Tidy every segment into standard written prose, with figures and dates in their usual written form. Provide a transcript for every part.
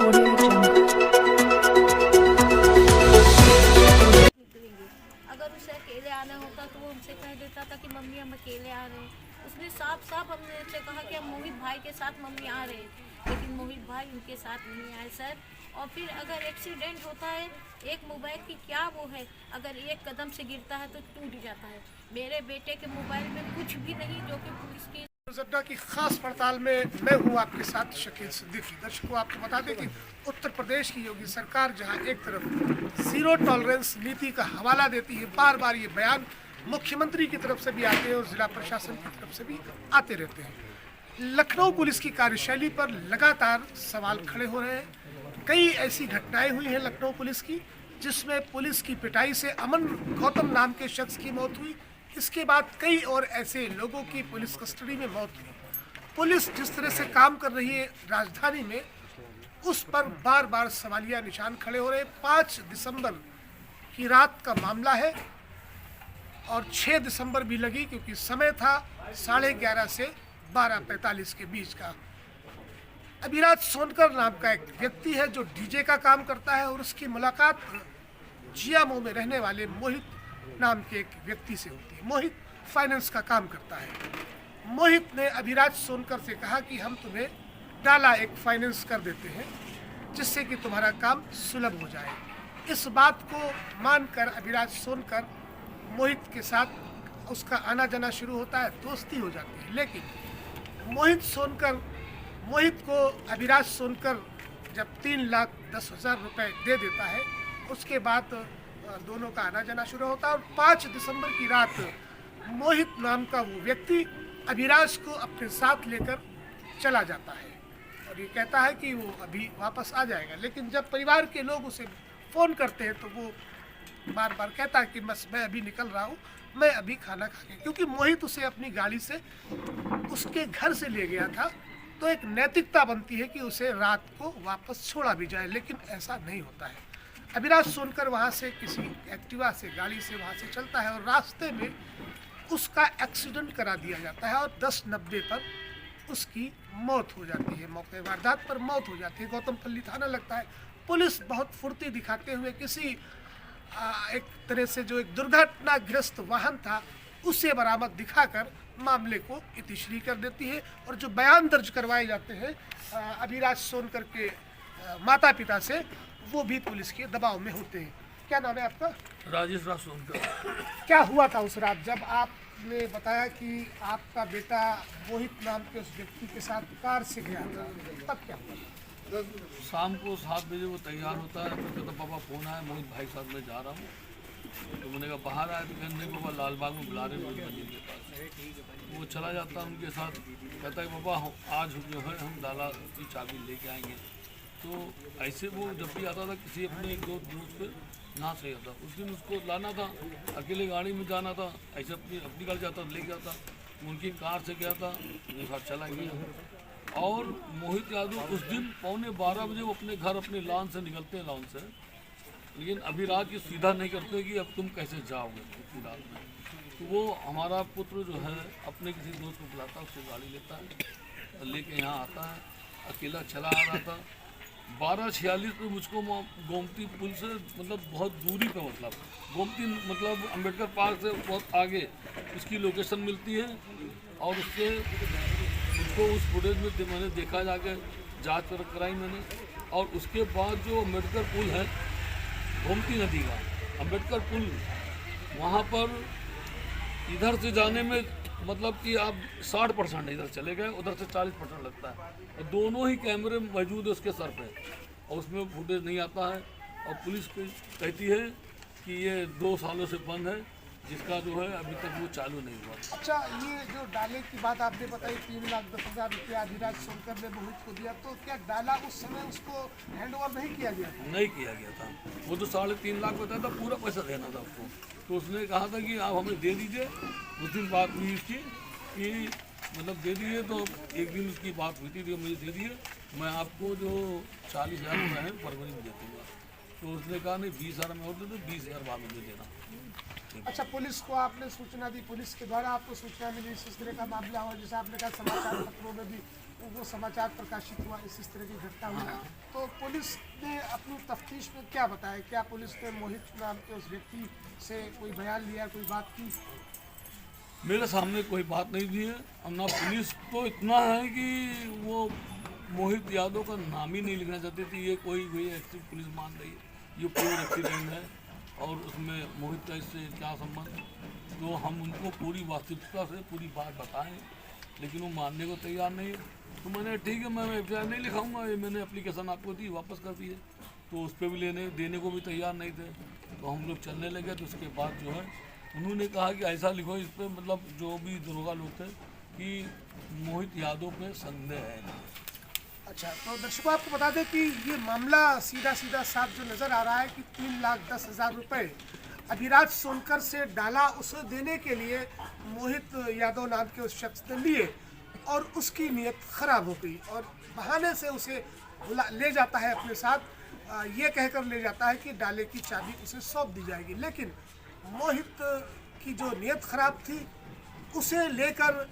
अगर उसे अकेले आना होता तो वो हमसे कह देता था कि मम्मी हम अकेले आ रहे हैं। उसने साफ साफ हमने से कहा कि हम मोहित भाई के साथ मम्मी आ रहे हैं, लेकिन मोहित भाई उनके साथ नहीं आए सर। और फिर अगर एक्सीडेंट होता है, एक मोबाइल की क्या वो है, अगर एक कदम से गिरता है तो टूट जाता है। मेरे बेटे के मोबाइल में कुछ भी नहीं जो कि पुलिस की जड्डा की खास पड़ताल में मैं हूँ आपके साथ शकील सिद्दीकी। दर्शकों, आपको बता दें कि उत्तर प्रदेश की योगी सरकार जहां एक तरफ जीरो टॉलरेंस नीति का हवाला देती है, बार बार ये बयान मुख्यमंत्री की तरफ से भी आते हैं और जिला प्रशासन की तरफ से भी आते रहते हैं। लखनऊ पुलिस की कार्यशैली पर लगातार सवाल खड़े हो रहे हैं। कई ऐसी घटनाएं हुई हैं लखनऊ पुलिस की जिसमें पुलिस की पिटाई से अमन गौतम नाम के शख्स की मौत हुई। इसके बाद कई और ऐसे लोगों की पुलिस कस्टडी में मौत हुई। पुलिस जिस तरह से काम कर रही है राजधानी में, उस पर बार बार सवालिया निशान खड़े हो रहे। 5 दिसंबर की रात का मामला है और 6 दिसंबर भी लगी, क्योंकि समय था 11:30 से 12:45 के बीच का। अभिराज सोनकर नाम का एक व्यक्ति है जो डीजे का काम करता है और उसकी मुलाकात जियामो में रहने वाले मोहित नाम के एक व्यक्ति से होती है। मोहित फाइनेंस का काम करता है। मोहित ने अभिराज सोनकर से कहा कि हम तुम्हें डाला एक फाइनेंस कर देते हैं जिससे कि तुम्हारा काम सुलभ हो जाए। इस बात को मानकर अभिराज सोनकर मोहित के साथ उसका आना जाना शुरू होता है, दोस्ती हो जाती है। लेकिन मोहित को अभिराज सोनकर जब 3,10,000 रुपये दे देता है, उसके बाद दोनों का आना जाना शुरू होता है। और 5 दिसंबर की रात मोहित नाम का वो व्यक्ति अभिराज को अपने साथ लेकर चला जाता है और ये कहता है कि वो अभी वापस आ जाएगा। लेकिन जब परिवार के लोग उसे फ़ोन करते हैं तो वो बार बार कहता है कि बस मैं अभी निकल रहा हूँ, मैं अभी खाना खा के, क्योंकि मोहित उसे अपनी गाड़ी से उसके घर से ले गया था, तो एक नैतिकता बनती है कि उसे रात को वापस छोड़ा भी जाए, लेकिन ऐसा नहीं होता है। अभिराज सोनकर वहाँ से किसी एक्टिवा से गाड़ी से वहाँ से चलता है और रास्ते में उसका एक्सीडेंट करा दिया जाता है और 10:90 पर उसकी मौत हो जाती है। मौके वारदात पर मौत हो जाती है। गौतमपल्ली थाना लगता है। पुलिस बहुत फुर्ती दिखाते हुए किसी एक तरह से जो एक दुर्घटनाग्रस्त वाहन था उसे बरामद दिखाकर मामले को इतिश्री कर देती है। और जो बयान दर्ज करवाए जाते हैं अभिराज सोनकर के माता पिता से, वो भी पुलिस के दबाव में होते हैं। क्या नाम है आपका? राजेश राज सोनकर। क्या हुआ था उस रात जब आपने बताया कि आपका बेटा मोहित नाम के उस व्यक्ति के साथ कार से गया था, तब क्या हुआ? शाम को 7 बजे वो तैयार होता है, तो कहता पापा फ़ोन आया मोहित भाई साथ मैं जा रहा हूँ। तो मैंने कहा बाहर आया, तो कहने पापा लालबाग में बुला रहे मोहित मंदिर के पास। वो चला जाता है उनके साथ, कहता है पापा आज जो है हम डाला की चाबी लेके आएंगे। तो ऐसे वो जब भी आता था किसी अपने एक दो दोस्त पे ना सही आता, उस दिन उसको लाना था, अकेले गाड़ी में जाना था, ऐसे अपनी गाड़ी जाता ले गया था, उनकी कार से गया था, मेरे साथ चला गया। और मोहित यादव उस दिन 11:15 बजे वो अपने घर अपने लॉन से निकलते हैं, लॉन से, लेकिन अभिराज की सीधा नहीं करते कि अब तुम कैसे जाओगे इतनी रात में। तो वो हमारा पुत्र जो है अपने किसी दोस्त को बुलाता है, उससे गाड़ी लेता है, लेके यहाँ आता है, अकेला चला आ रहा था। 12:46 पे मुझको गोमती पुल से मतलब बहुत दूरी पे, मतलब गोमती मतलब अंबेडकर पार्क से बहुत आगे उसकी लोकेशन मिलती है। और उससे उसको उस फुटेज में मैंने देखा, जाके जांच कराई मैंने। और उसके बाद जो अंबेडकर पुल है गोमती नदी का अंबेडकर पुल, वहाँ पर इधर से जाने में मतलब कि आप 60% इधर चले गए, उधर से 40% लगता है। और दोनों ही कैमरे मौजूद है उसके सर पे और उसमें फुटेज नहीं आता है। और पुलिस कहती है कि ये 2 सालों से बंद है, जिसका जो है अभी तक वो चालू नहीं हुआ। अच्छा, ये जो डाले की बात आपने बताई, 3,10,000 रुपया अभिराज सोनकर ने मोहित को दिया, तो क्या डाला उस समय उसको हैंड ओवर नहीं किया गया था? नहीं किया गया था। वो तो 3.5 लाख बताया था, पूरा पैसा देना था उसको। तो उसने कहा था कि आप हमें दे दीजिए। उस दिन बात हुई इसकी कि मतलब दे दीजिए, तो एक दिन उसकी बात हुई थी, मुझे दे दिए, मैं आपको जो 40,000 रुपये हैं फरवरी में दे दूँगा। तो उसने कहा नहीं 20,000 में और दे दो, 20,000 बाद में दे देना। अच्छा, पुलिस को आपने सूचना दी, पुलिस के द्वारा आपको सूचना मिली इस तरह का मामला हो, जैसे आपने कहा समाचार पत्रों में भी वो समाचार प्रकाशित हुआ, इस तरह की घटना हुई, तो पुलिस ने अपनी तफ्तीश में क्या बताया? क्या पुलिस ने मोहित नाम के उस व्यक्ति से कोई बयान लिया, कोई बात की? मेरे सामने कोई बात नहीं दी है। और ना पुलिस को इतना है कि वो मोहित यादव का नाम ही नहीं लिखना चाहती थी। ये कोई एक्सीडेंट पुलिस मान रही है, ये प्योर एक्सीडेंट है और उसमें मोहित का इससे क्या संबंध। तो हम उनको पूरी वास्तविकता से पूरी बात बताएं, लेकिन वो मानने को तैयार नहीं है। तो मैंने ठीक है, मैं एफआईआर नहीं लिखाऊंगा, ये मैंने एप्लीकेशन आपको दी, वापस कर दी है। तो उस पर भी देने को भी तैयार नहीं थे। तो हम लोग चलने लगे। तो उसके बाद जो है उन्होंने कहा कि ऐसा लिखो इस पर, मतलब जो भी दरोगा लोग थे, कि मोहित यादव पे संदेह है। अच्छा, तो दर्शकों आपको बता दें कि ये मामला सीधा साफ जो नज़र आ रहा है कि 3,10,000 रुपये अभिराज सोनकर से डाला, उसे देने के लिए मोहित यादव नाम के उस शख्स ने लिए और उसकी नीयत ख़राब हो गई और बहाने से उसे ले जाता है अपने साथ, ये कहकर ले जाता है कि डाले की चाबी उसे सौंप दी जाएगी। लेकिन मोहित की जो नीयत ख़राब थी उसे लेकर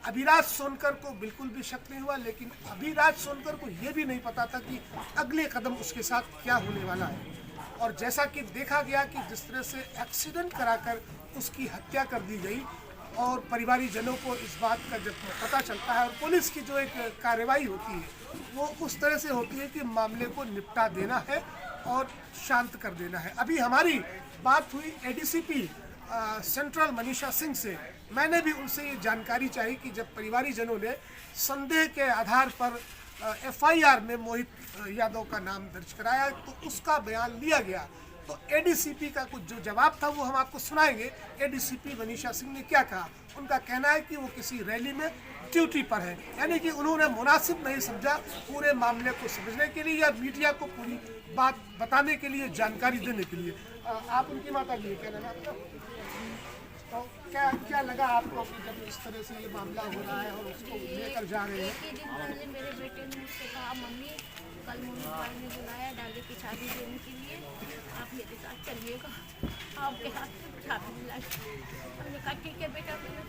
अभिराज सोनकर को बिल्कुल भी शक नहीं हुआ। लेकिन अभिराज सोनकर को ये भी नहीं पता था कि अगले कदम उसके साथ क्या होने वाला है। और जैसा कि देखा गया कि जिस तरह से एक्सीडेंट कराकर उसकी हत्या कर दी गई और परिवारीजनों को इस बात का जब पता चलता है और पुलिस की जो एक कार्रवाई होती है वो उस तरह से होती है कि मामले को निपटा देना है और शांत कर देना है। अभी हमारी बात हुई एडीसीपी सेंट्रल मनीषा सिंह से। मैंने भी उनसे ये जानकारी चाहिए कि जब परिवारीजनों ने संदेह के आधार पर एफआईआर में मोहित यादव का नाम दर्ज कराया तो उसका बयान लिया गया। तो एडीसीपी का कुछ जो जवाब था वो हम आपको सुनाएंगे। एडीसीपी मनीषा सिंह ने क्या कहा? उनका कहना है कि वो किसी रैली में ड्यूटी पर है, यानी कि उन्होंने मुनासिब नहीं समझा पूरे मामले को समझने के लिए या मीडिया को पूरी बात बताने के लिए, जानकारी देने के लिए। आप उनकी माता जी क्या नाम है आपका? तो क्या लगा आपको कि जब इस तरह से ये मामला हो रहा है और उसको लेकर जा रहे हैं? एक ही दिन पहले मेरे बेटे ने मुझसे कहा, मम्मी कल मोहित भाई ने बुलाया डाले की चाबी देने के लिए, आप मेरे साथ चलिएगा, आपके हाथ में चाबी दिलाई। हमने कहा ठीक है बेटा। मैंने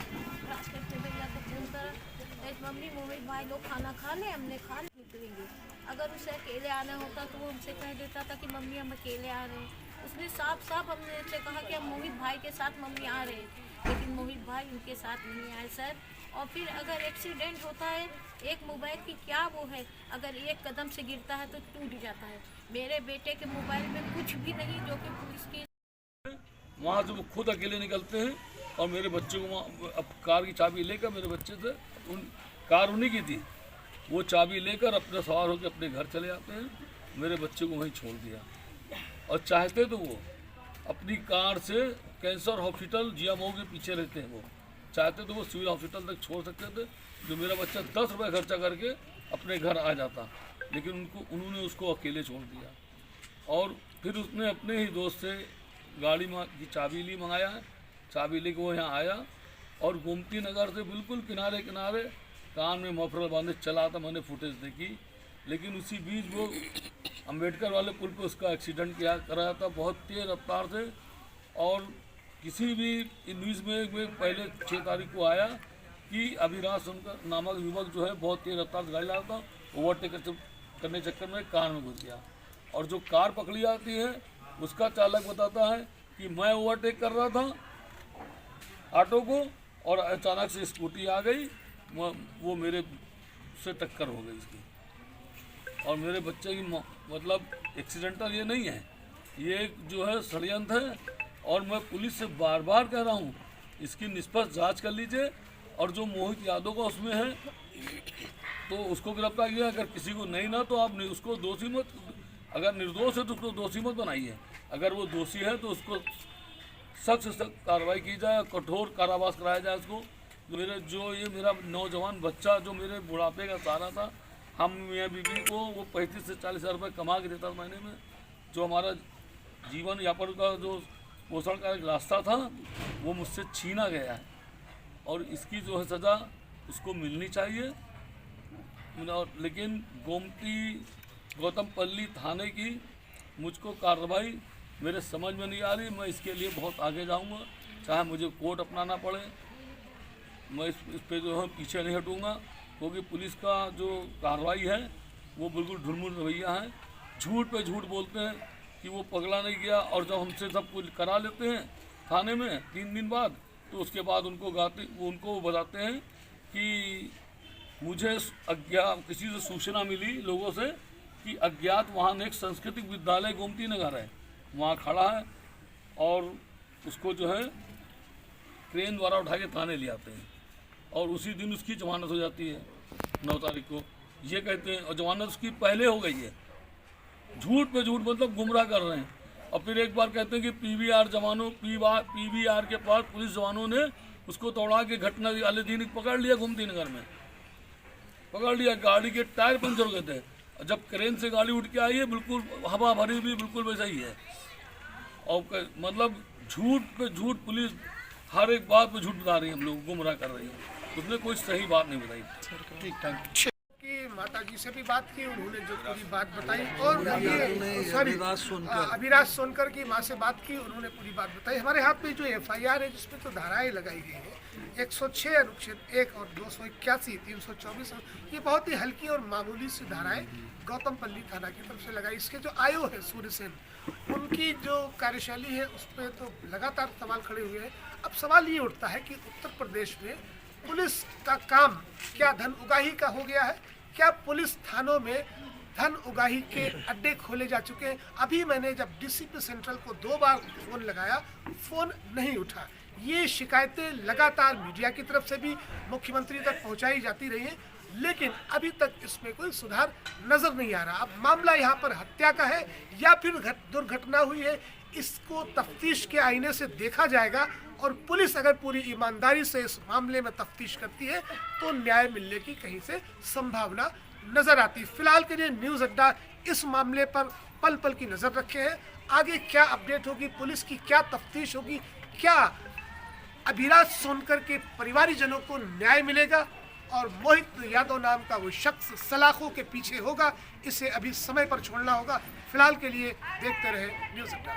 रास्ते में भैया को फोन करा, मम्मी मोहित भाई लोग खाना खा ले, हमने खा निकलेंगे। अगर उसे अकेले आना होता तो वो हमसे कह देता था कि मम्मी हम अकेले आ रहे हैं। उसने साफ हमने से कहा कि हम मोहित भाई के साथ मम्मी आ रहे हैं, लेकिन मोहित भाई उनके साथ नहीं आए सर। और फिर अगर एक्सीडेंट होता है, एक मोबाइल की क्या वो है, अगर एक कदम से गिरता है तो टूट जाता है। मेरे बेटे के मोबाइल में कुछ भी नहीं जो कि पुलिस की। वहाँ से वो खुद अकेले निकलते हैं और मेरे बच्चे को वहाँ अब कार की चाबी लेकर, मेरे बच्चे से कार उन्हीं की थी, वो चाबी लेकर अपने सवार होकर अपने घर चले जाते हैं। मेरे बच्चे को वहीं छोड़ दिया और चाहते तो वो अपनी कार से कैंसर हॉस्पिटल जिया मऊ के पीछे रहते हैं, वो चाहते तो वो सिविल हॉस्पिटल तक छोड़ सकते थे, जो मेरा बच्चा 10 रुपये खर्चा करके अपने घर आ जाता। लेकिन उन्होंने उसको अकेले छोड़ दिया। और फिर उसने अपने ही दोस्त से गाड़ी की चाबी ली, मंगाया, चाबी लेके वो यहाँ आया और गोमती नगर से बिल्कुल किनारे कान में मफलर बांधे चला था। मैंने फुटेज देखी। लेकिन उसी बीच वो अम्बेडकर वाले पुल पे उसका एक्सीडेंट कराया था बहुत तेज़ रफ्तार से। और किसी भी न्यूज़ में पहले 6 तारीख को आया कि अभिराज सोनकर नामक युवक जो है बहुत तेज़ रफ्तार से गाड़ी ला था, ओवरटेक करने चक्कर में कार में घुस गया। और जो कार पकड़ी जाती है उसका चालक बताता है कि मैं ओवरटेक कर रहा था ऑटो को और अचानक से स्कूटी आ गई, वो मेरे से टक्कर हो गई इसकी। और मेरे बच्चे की मतलब एक्सीडेंटल ये नहीं है, ये जो है षड्यंत्र है। और मैं पुलिस से बार बार कह रहा हूँ इसकी निष्पक्ष जांच कर लीजिए। और जो मोहित यादव का उसमें है तो उसको गिरफ्तार किया। अगर किसी को नहीं ना तो आप उसको दोषी मत, अगर निर्दोष है तो उसको दोषी मत बनाइए। अगर वो दोषी है तो उसको सख्त से सख्त कार्रवाई की जाए, कठोर कारावास कराया जाए उसको। ये मेरा नौजवान बच्चा जो मेरे बुढ़ापे का सहारा था, हम मियाँ बीवी को वो 35 से 40 हज़ार रुपये कमा के देता था महीने में, जो हमारा जीवन यापन का जो पोषण का एक रास्ता था वो मुझसे छीना गया है। और इसकी जो है सज़ा उसको मिलनी चाहिए। लेकिन गौतमपल्ली थाने की मुझको कार्रवाई मेरे समझ में नहीं आ रही। मैं इसके लिए बहुत आगे जाऊंगा, चाहे मुझे कोर्ट अपनाना पड़े, मैं इस पे जो है पीछे नहीं हटूंगा। क्योंकि पुलिस का जो कार्रवाई है वो बिल्कुल ढुलमुल रवैया है। झूठ पे झूठ बोलते हैं कि वो पगला नहीं गया, और जब हमसे सब कुछ करा लेते हैं थाने में 3 दिन बाद, तो उसके बाद उनको बताते हैं कि मुझे किसी से सूचना मिली लोगों से कि अज्ञात वाहन एक सांस्कृतिक विद्यालय गोमती नगर है, वहाँ खड़ा है, और उसको जो है क्रेन द्वारा उठा के थाने ले आते हैं, और उसी दिन उसकी जमानत हो जाती है 9 तारीख को, ये कहते हैं, और जमानत उसकी पहले हो गई है। झूठ पे झूठ मतलब गुमराह कर रहे हैं। और फिर एक बार कहते हैं कि पीवीआर के पास पुलिस जवानों ने उसको दौड़ा के घटना वाले दिन पकड़ लिया, गोमती नगर में पकड़ लिया, गाड़ी के टायर पंचर हो गए थे। जब क्रेन से गाड़ी उठ के आई है, बिल्कुल हवा भरी भी बिल्कुल वैसा ही है। और मतलब झूठ पे झूठ, पुलिस हर एक बात पे झूठ बता रही है, हम लोग गुमराह कर रही है, उसने कोई सही बात नहीं बताई। ठीक, थैंक यू। की माता जी से भी बात की, उन्होंने जो पूरी बात बताई, और अभिराज सोनकर की माँ से बात की, उन्होंने पूरी बात बताई। हमारे हाथ में जो FIR है जिसमें तो धाराएं लगाई गई है 106 अनुच्छेद 1 और 281, 324, ये बहुत ही हल्की और मामूली सी धाराएं गौतमपल्ली थाना की तरफ से लगाई। इसके जो आयो है सूर्यसेन, उनकी जो कार्यशैली है उस पर तो लगातार सवाल खड़े हुए हैं। अब सवाल ये उठता है कि उत्तर प्रदेश में पुलिस का काम क्या धन उगाही का हो गया है? क्या पुलिस थानों में धन उगाही के अड्डे खोले जा चुके हैं? अभी मैंने जब DCP सेंट्रल को 2 बार फोन लगाया, फोन नहीं उठा। ये शिकायतें लगातार मीडिया की तरफ से भी मुख्यमंत्री तक पहुंचाई जाती रही हैं, लेकिन अभी तक इसमें कोई सुधार नजर नहीं आ रहा। अब मामला यहाँ पर हत्या का है या फिर दुर्घटना हुई है, इसको तफ्तीश के आईने से देखा जाएगा, और पुलिस अगर पूरी ईमानदारी से इस मामले में तफ्तीश करती है तो न्याय मिलने की कहीं से संभावना नजर आती। फिलहाल के लिए न्यूज़ अड्डा इस मामले पर पल पल की नजर रखे हैं। आगे क्या अपडेट होगी, पुलिस की क्या तफ्तीश होगी, क्या अभिराज सोनकर के परिवारीजनों को न्याय मिलेगा और मोहित यादव नाम का वो शख्स सलाखों के पीछे होगा, इसे अभी समय पर छोड़ना होगा। फिलहाल के लिए देखते रहे न्यूज़ अड्डा।